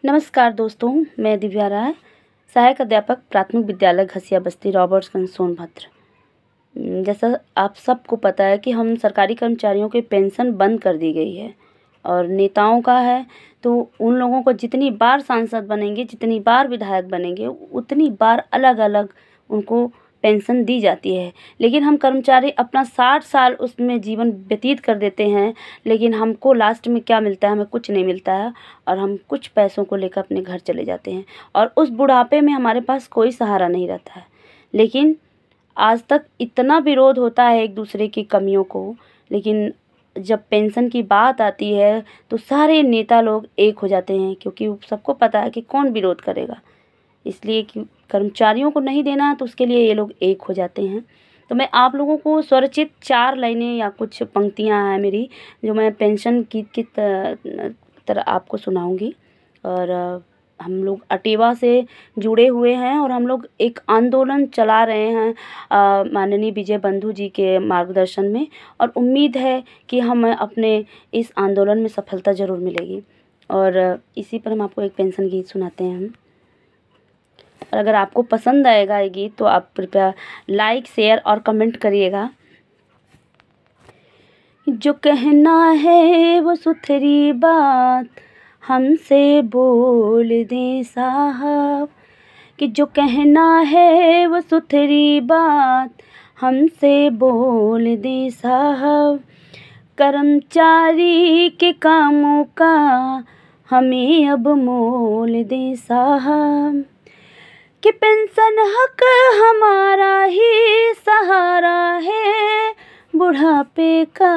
नमस्कार दोस्तों, मैं दिव्या राय, सहायक अध्यापक प्राथमिक विद्यालय घसिया बस्ती रॉबर्ट्सगंज सोनभद्र। जैसा आप सबको पता है कि हम सरकारी कर्मचारियों की पेंशन बंद कर दी गई है और नेताओं का है तो उन लोगों को जितनी बार सांसद बनेंगे, जितनी बार विधायक बनेंगे, उतनी बार अलग अलग उनको पेंशन दी जाती है। लेकिन हम कर्मचारी अपना 60 साल उसमें जीवन व्यतीत कर देते हैं, लेकिन हमको लास्ट में क्या मिलता है? हमें कुछ नहीं मिलता है और हम कुछ पैसों को लेकर अपने घर चले जाते हैं और उस बुढ़ापे में हमारे पास कोई सहारा नहीं रहता है। लेकिन आज तक इतना विरोध होता है एक दूसरे की कमियों को, लेकिन जब पेंशन की बात आती है तो सारे नेता लोग एक हो जाते हैं, क्योंकि सबको पता है कि कौन विरोध करेगा। इसलिए कि कर्मचारियों को नहीं देना है तो उसके लिए ये लोग एक हो जाते हैं। तो मैं आप लोगों को स्वरचित 4 लाइनें या कुछ पंक्तियां हैं मेरी, जो मैं पेंशन की तरह आपको सुनाऊंगी। और हम लोग अटेवा से जुड़े हुए हैं और हम लोग एक आंदोलन चला रहे हैं माननीय विजय बंधु जी के मार्गदर्शन में, और उम्मीद है कि हमें अपने इस आंदोलन में सफलता ज़रूर मिलेगी। और इसी पर हम आपको एक पेंशन गीत सुनाते हैं। और अगर आपको पसंद आएगा ये गीत तो आप कृपया लाइक, शेयर और कमेंट करिएगा। जो कहना है वो सुथरी बात हमसे बोल दे साहब, कि जो कहना है वो सुथरी बात हमसे बोल दे साहब। कर्मचारी के कामों का हमें अब मोल दे साहब, कि पेंशन हक हमारा ही सहारा है बुढ़ापे का।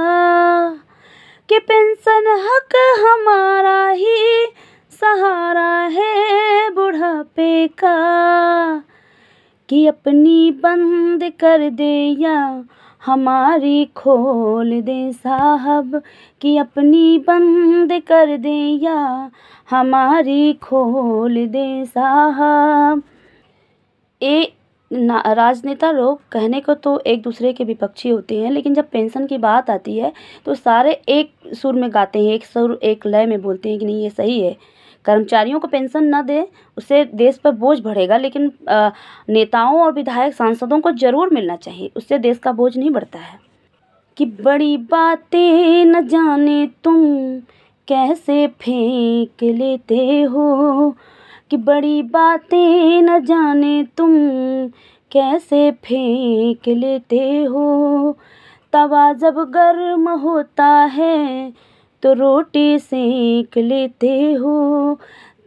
कि पेंशन हक हमारा ही सहारा है बुढ़ापे का। कि अपनी बंद कर दे या हमारी खोल दे साहब, कि अपनी बंद कर दे या हमारी खोल दे साहब। राजनेता लोग कहने को तो एक दूसरे के विपक्षी होते हैं, लेकिन जब पेंशन की बात आती है तो सारे एक सुर में गाते हैं, एक सुर एक लय में बोलते हैं कि नहीं ये सही है। कर्मचारियों को पेंशन न दे उससे देश पर बोझ बढ़ेगा, लेकिन नेताओं और विधायक सांसदों को ज़रूर मिलना चाहिए, उससे देश का बोझ नहीं बढ़ता है। कि बड़ी बातें न जाने तुम कैसे फेंक लेते हो, कि बड़ी बातें न जाने तुम कैसे फेंक लेते हो। तवा जब गर्म होता है तो रोटी सेंक लेते हो।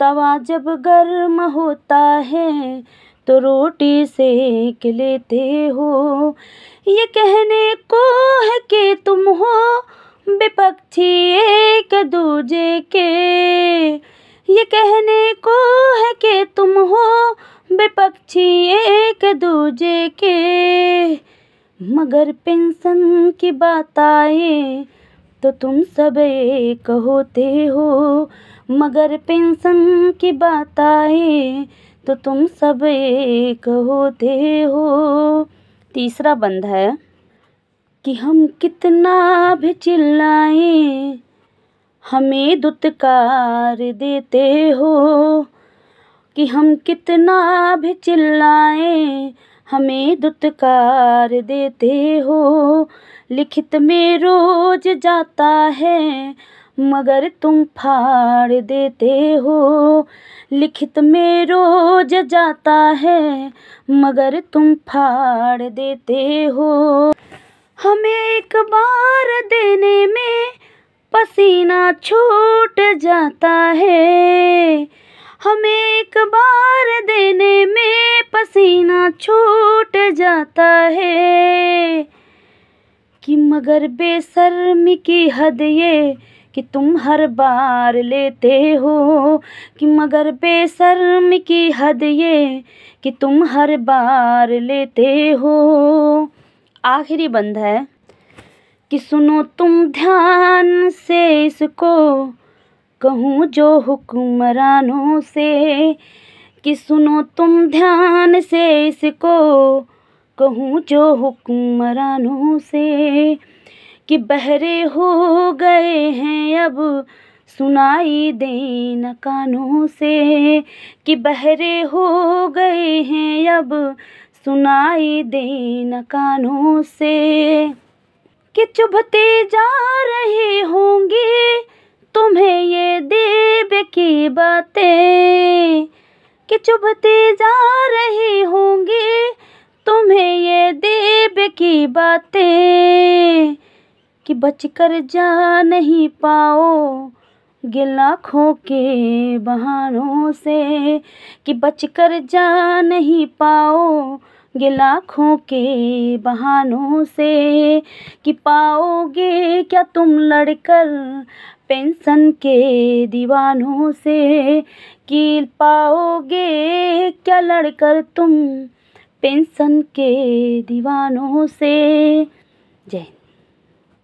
तवा जब गर्म होता है तो रोटी सेंक लेते हो। ये कहने को है कि तुम हो विपक्षी एक दूजे के, ये कहने को है कि तुम हो विपक्षी एक दूजे के। मगर पेंशन की बात आए तो तुम सब एक होते हो। मगर पेंशन की बात आए तो तुम सब एक होते हो। तीसरा बंद है कि हम कितना भी चिल्लाएं हमें दुत्कार देते हो। कि हम कितना भी चिल्लाएं हमें दुत्कार देते हो। लिखित में रोज जाता है मगर तुम फाड़ देते हो। लिखित में रोज जाता है मगर तुम फाड़ देते हो। हमें एक बार देने में पसीना छूट जाता है। हमें एक बार देने में पसीना छूट जाता है। कि मगर बेशर्मी की हद ये कि तुम हर बार लेते हो। कि मगर बेशर्मी की हद ये कि तुम हर बार लेते हो। आखिरी बंद है कि सुनो तुम ध्यान से इसको कहूँ जो हुक्मरानों से। कि सुनो तुम ध्यान से इसको कहूँ जो हुक्मरानों से। कि बहरे हो गए हैं अब सुनाई दे न कानों से कि बहरे हो गए हैं अब, सुनाई दे न कानों से कि चुभते जा रहे होंगे तुम्हें ये देव की बातें, कि चुभते जा रहे होंगे तुम्हें ये देव की बातें, कि बचकर जा नहीं पाओगे लाखों के बहानों से, कि बचकर जा नहीं पाओगे लाखों के बहानों से, कि पाओगे क्या तुम लड़कर पेंशन के दीवानों से, कि पाओगे क्या लड़कर तुम पेंशन के दीवानों से। जय हिंद।